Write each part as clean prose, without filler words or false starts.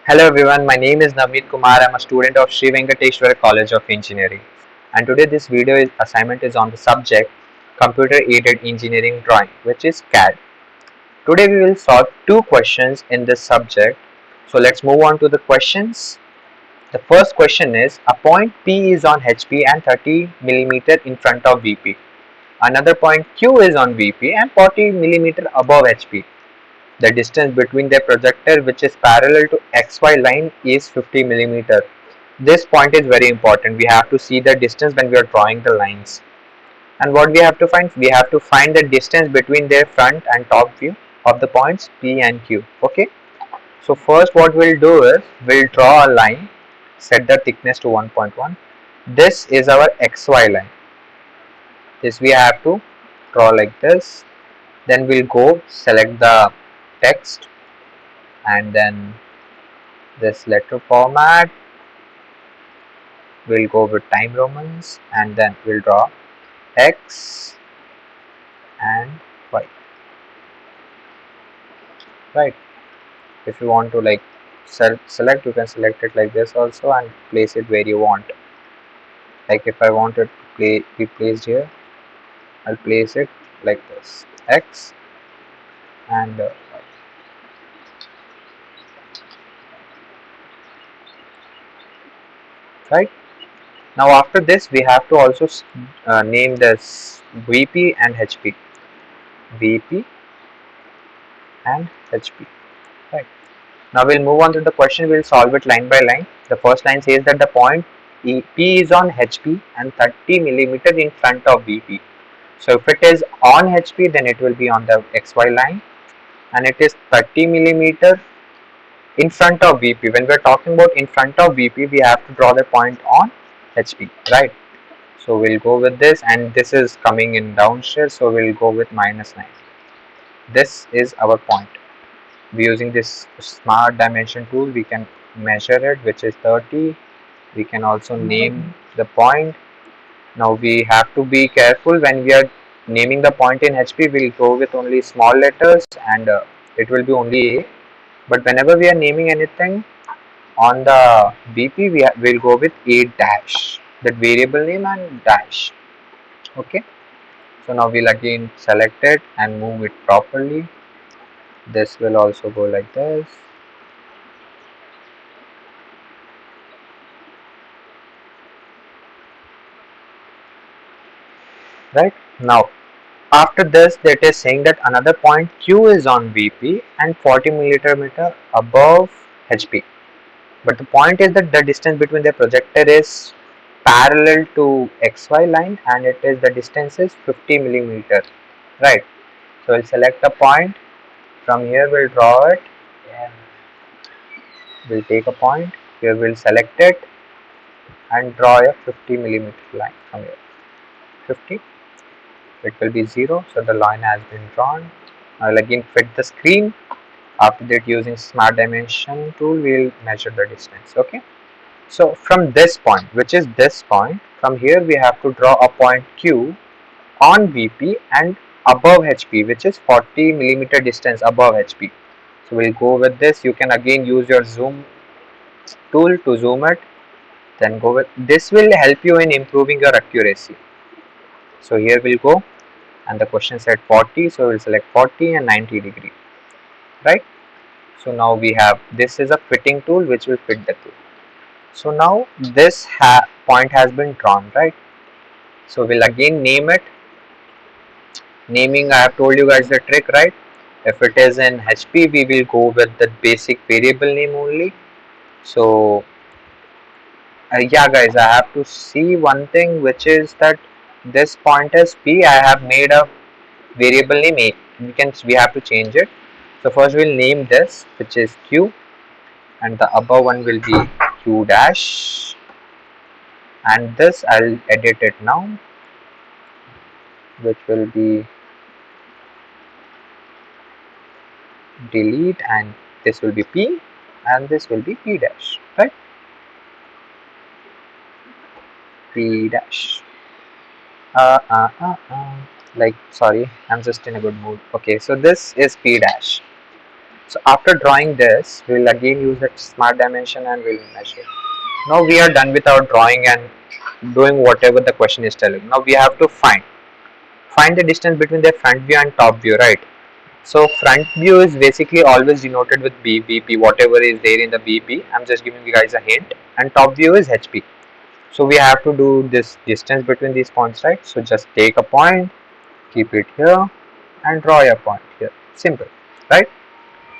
Hello everyone, my name is Navneet Kumar. I'm a student of Sri Venkateshwara College of Engineering. And today this assignment is on the subject Computer Aided Engineering Drawing, which is CAD. Today we will solve two questions in this subject. So let's move on to the questions. The first question is, a point P is on HP and 30 millimeter in front of VP. Another point Q is on VP and 40 millimeter above HP. The distance between their projector, which is parallel to XY line, is 50 millimeter. This point is very important. We have to see the distance when we are drawing the lines. And what we have to find? We have to find the distance between their front and top view of the points P and Q. Okay. So first what we'll do is we'll draw a line, set the thickness to 1.1. This is our XY line. This we have to draw like this. Then we'll go select the text and then this letter format. We'll go with time Romans and then we'll draw X and Y. Right. If you want to like select, you can select it like this also and place it where you want. Like if I want it to be placed here, I'll place it like this, X and Y. Right. Now after this, we have to also name this VP and HP. VP and HP. Right. Now we'll move on to the question. We'll solve it line by line. The first line says that the point P is on HP and 30 millimeter in front of VP. So if it is on HP, then it will be on the XY line, and it is 30 millimeter in front of VP. When we're talking about in front of VP, we have to draw the point on HP, right? So we'll go with this, and this is coming in downstairs, so we'll go with -9. This is our point. Using this smart dimension tool, we can measure it, which is 30. We can also name the point. Now we have to be careful when we are naming the point in HP. We'll go with only small letters and it will be only A. But whenever we are naming anything on the BP, will go with A dash, that variable name and dash. Okay. So now we'll again select it and move it properly. This will also go like this. Right. Now after this, that is saying that another point Q is on VP and 40 millimeter above HP. But the point is that the distance between the projector is parallel to XY line and it is the distance is 50 millimeter. Right. So we'll select the point. From here we'll draw it. We'll take a point. Here we'll select it and draw a 50 millimeter line from here. 50. It will be 0. So the line has been drawn. I'll again fit the screen. After that, using smart dimension tool, we'll measure the distance. Okay. So from this point, which is this point, from here we have to draw a point Q on VP and above HP, which is 40 millimeter distance above HP. So we'll go with this. You can again use your zoom tool to zoom it. Then go with this will help you in improving your accuracy. So here we'll go, and the question said 40, so we'll select 40 and 90 degree. Right. So now we have, this is a fitting tool which will fit the tool. So now this point has been drawn, right? So we'll again name it. Naming, I have told you guys the trick, right? If it is in HP, we will go with the basic variable name only. So yeah guys, I have to see one thing, which is that this point is P. I have made a variable name A. We have to change it. So first we'll name this, which is Q, and the above one will be Q dash, and this I'll edit it now, which will be delete, and this will be P and this will be P dash, right? P dash. Like, sorry, I'm just in a good mood. Okay, so this is P dash. So after drawing this, we'll again use that smart dimension and we'll measure. Now we are done with our drawing and doing whatever the question is telling. Now we have to find the distance between the front view and top view, right? So front view is basically always denoted with BP, whatever is there in the BP. I'm just giving you guys a hint. And top view is HP. So we have to do this distance between these points, right? So just take a point, keep it here, and draw a point here. Simple, right?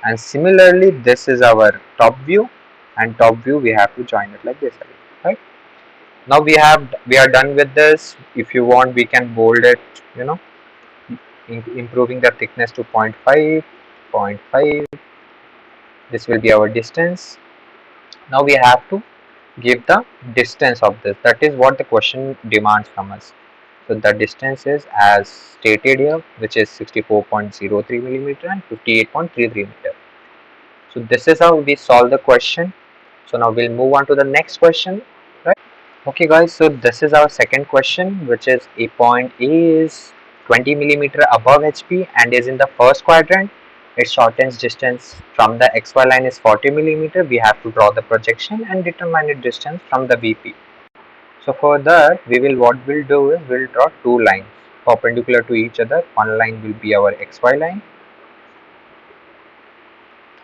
And similarly, this is our top view, and top view we have to join it like this, right? Now we are done with this. If you want, we can bold it, you know, improving the thickness to 0.5, 0.5. This will be our distance. Now we have to give the distance of this. That is what the question demands from us. So the distance is as stated here, which is 64.03 millimeter and 58.33 meter. So this is how we solve the question. So now we'll move on to the next question, right? Okay guys, so this is our second question, which is a point A is 20 millimeter above HP and is in the first quadrant. Its shortest distance from the XY line is 40 millimeter. We have to draw the projection and determine its distance from the VP. So for that, what we'll do is we'll draw two lines perpendicular to each other. One line will be our XY line,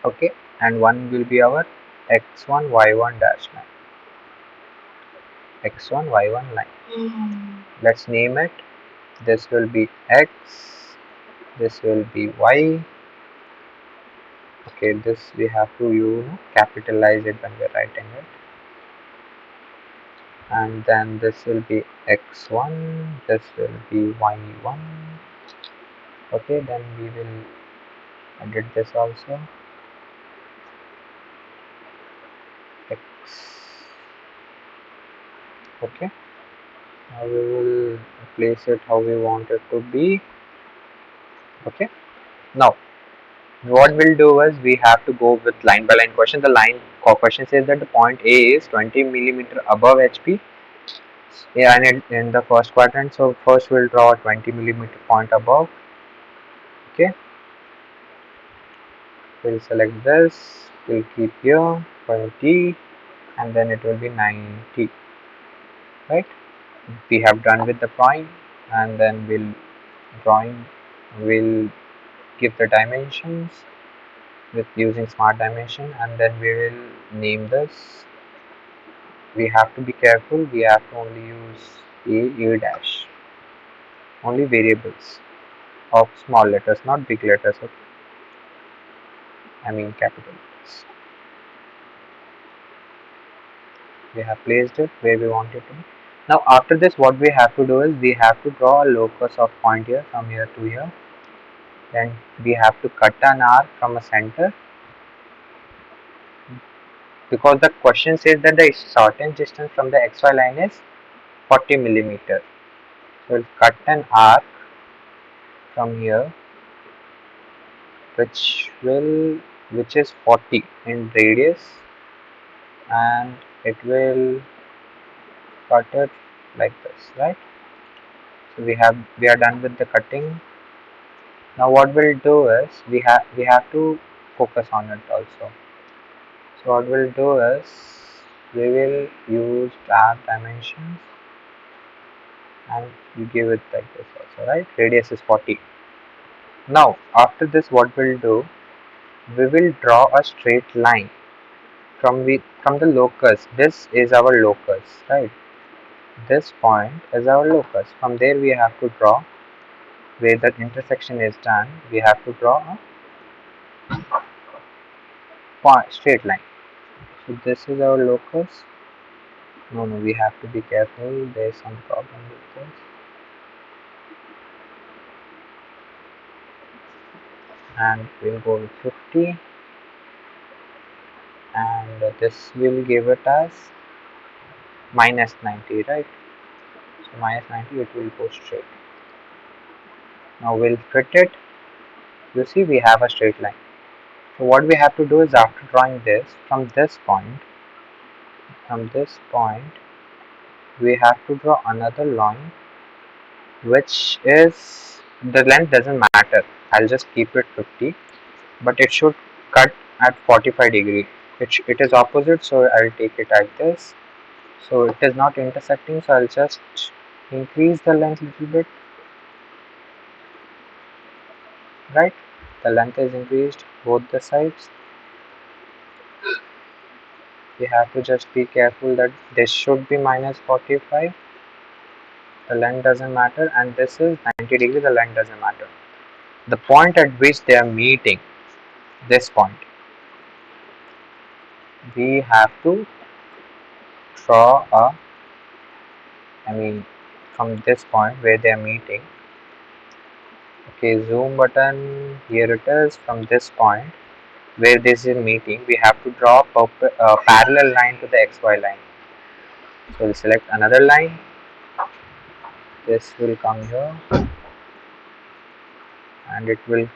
okay, and one will be our X1 Y1 dash line. X1 Y1 line. Let's name it. This will be X, this will be Y. Okay, this we have to capitalize it when we're writing it. And then this will be X1, this will be Y1. Okay, then we will edit this also. X. Okay, now we will place it how we want it to be. Okay, now what we'll do is we have to go with line by line question. The line question says that the point A is 20 millimeter above HP. Yeah, and in the first quadrant. So first we'll draw a 20 millimeter point above. Okay, we'll select this. We'll keep here 20, and then it will be 90. Right? We have done with the point, and then we'll give the dimensions with using smart dimension, and then we will name this. We have to be careful. We have to only use a dash, only variables of small letters, not big letters. Okay? I mean capital letters. We have placed it where we want it to be. Now after this, what we have to do is we have to draw a locus of point here from here to here. Then we have to cut an arc from a center, because the question says that the shortest distance from the XY line is 40 millimeter. So we'll cut an arc from here which is 40 in radius, and it will cut it like this, right? So we are done with the cutting. Now what we'll do is we have to focus on it also. So what we'll do is we will use tab dimensions and we give it like this also, right? Radius is 40. Now after this, what we'll do, we will draw a straight line from the locus. This is our locus, right? This point is our locus. From there we have to draw, where the intersection is done, we have to draw a straight line. So this is our locus. No, we have to be careful. There is some problem with this. And we'll go with 50. And this will give it as minus 90, right? So minus 90, it will go straight. Now we'll fit it. You see, we have a straight line. So what we have to do is, after drawing this, from this point, we have to draw another line, which is, the length doesn't matter. I'll just keep it 50, but it should cut at 45 degree. It is opposite, so I'll take it like this. So it is not intersecting, so I'll just increase the length little bit, right? The length is increased both the sides. We have to just be careful that this should be minus 45. The length doesn't matter, and this is 90 degree. The length doesn't matter. The point at which they are meeting, this point, we have to draw a, I mean, from this point where they are meeting. Okay, zoom button, here it is. From this point where this is meeting, we have to draw a parallel line to the xy line. So we select another line. This will come here, and it will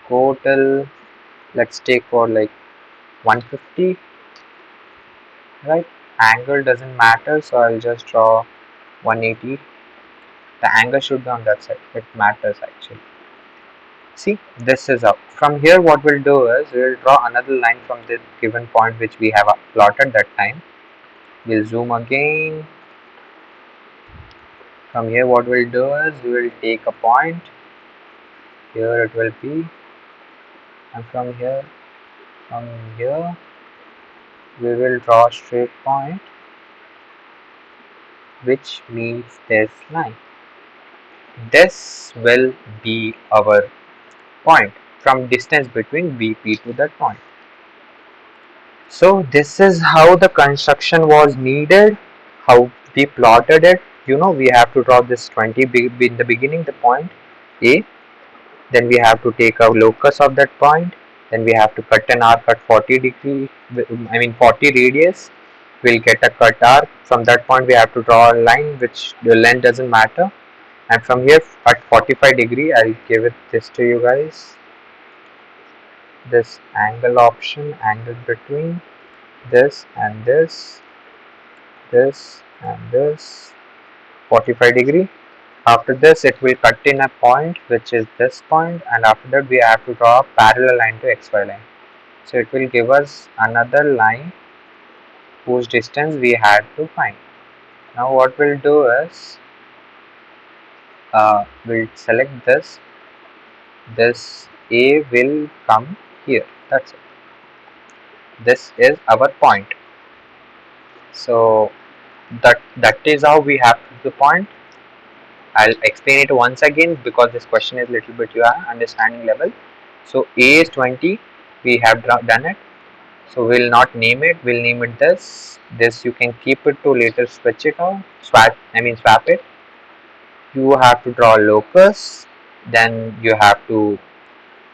go till, let's take for like 150, right? Angle doesn't matter, so I'll just draw 180. The angle should be on that side. It matters actually. See, this is up. From here, what we'll do is we'll draw another line from the given point which we have plotted that time. We'll zoom again. From here, what we'll do is we will take a point. Here it will be, and from here, we will draw a straight point which meets this line. This will be our point from distance between VP to that point. So this is how the construction was needed, how we plotted it. You know, we have to draw this 20 in the beginning, the point A. Then we have to take a locus of that point. Then we have to cut an arc at 40 degree, 40 radius. We'll get a cut arc. From that point we have to draw a line which the length doesn't matter. And from here at 45 degree, I'll give it this to you guys. This angle option, angle between this and this and this, 45 degree. After this, it will cut in a point which is this point, and after that we have to draw a parallel line to xy line. So it will give us another line whose distance we had to find. Now what we'll do is we'll select this. This A will come here. That's it. This is our point. So that is how we have the point. I'll explain it once again because this question is little bit your understanding level. So A is 20. We have done it. So we'll not name it. We'll name it this. This you can keep it to later switch it out. Swap it. You have to draw a locus. Then you have to,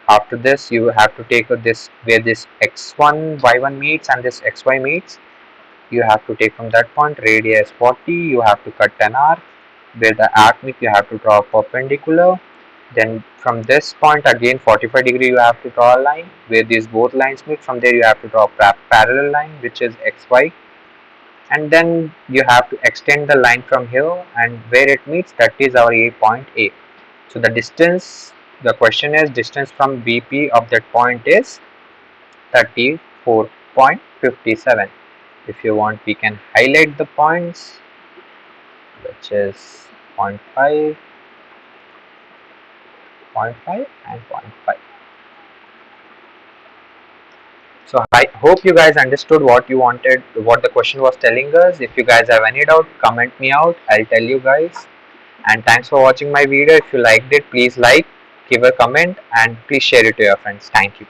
after this you have to take this where this x1 y1 meets and this xy meets. You have to take from that point radius 40. You have to cut an arc. Where the arc meets, you have to draw a perpendicular. Then from this point again 45 degree you have to draw a line where these both lines meet. From there you have to draw a parallel line which is xy, and then you have to extend the line from here, and where it meets, that is our A point A. So the distance, the question is distance from BP of that point is 34.57. If you want, we can highlight the points, which is 0.5, 0.5 and 0.5. So I hope you guys understood what you wanted, what the question was telling us. If you guys have any doubt, comment me out. I'll tell you guys. And thanks for watching my video. If you liked it, please like, give a comment, and please share it to your friends. Thank you.